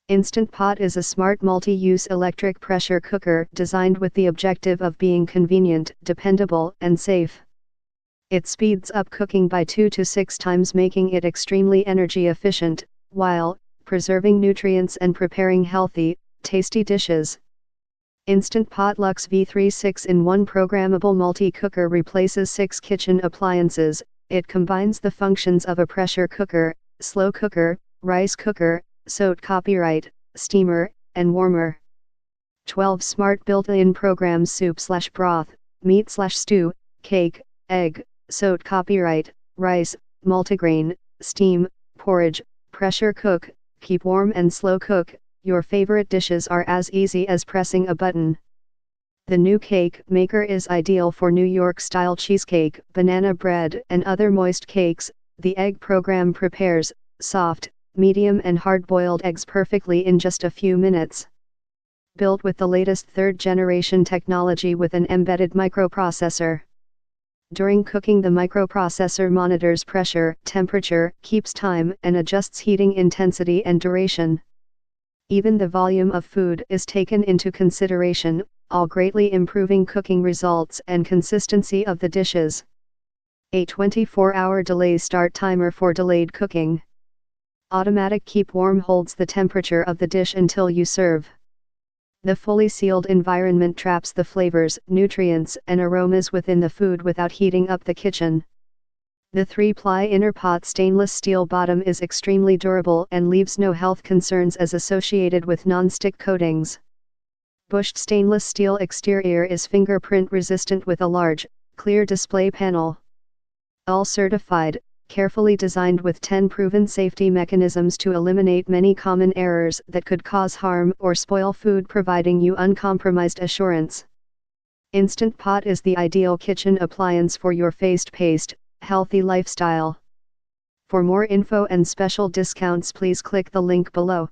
Instant Pot is a smart multi-use electric pressure cooker designed with the objective of being convenient, dependable, and safe. It speeds up cooking by 2 to 6 times, making it extremely energy efficient, while preserving nutrients and preparing healthy, tasty dishes. Instant Pot Lux V3 6-in-1 programmable multi-cooker replaces 6 kitchen appliances. It combines the functions of a pressure cooker, slow cooker, rice cooker, SautÄ copyright, steamer, and warmer. 12 smart built-in programs: soup/broth, meat/stew, cake, egg, SautÄ copyright, rice, multigrain, steam, porridge, pressure cook, keep warm and slow cook. Your favorite dishes are as easy as pressing a button. The new cake maker is ideal for New York-style cheesecake, banana bread, and other moist cakes. The egg program prepares soft, medium and hard-boiled eggs perfectly in just a few minutes. Built with the latest third-generation technology with an embedded microprocessor. During cooking, the microprocessor monitors pressure, temperature, keeps time, and adjusts heating intensity and duration. Even the volume of food is taken into consideration, all greatly improving cooking results and consistency of the dishes. A 24-hour delay start timer for delayed cooking. Automatic keep warm holds the temperature of the dish until you serve. The fully sealed environment traps the flavors, nutrients, and aromas within the food without heating up the kitchen. The 3-ply inner pot stainless steel bottom is extremely durable and leaves no health concerns as associated with non-stick coatings. Bushed stainless steel exterior is fingerprint resistant with a large, clear display panel. All certified, carefully designed with 10 proven safety mechanisms to eliminate many common errors that could cause harm or spoil food, providing you uncompromised assurance. Instant Pot is the ideal kitchen appliance for your fast-paced, healthy lifestyle. For more info and special discounts, please click the link below.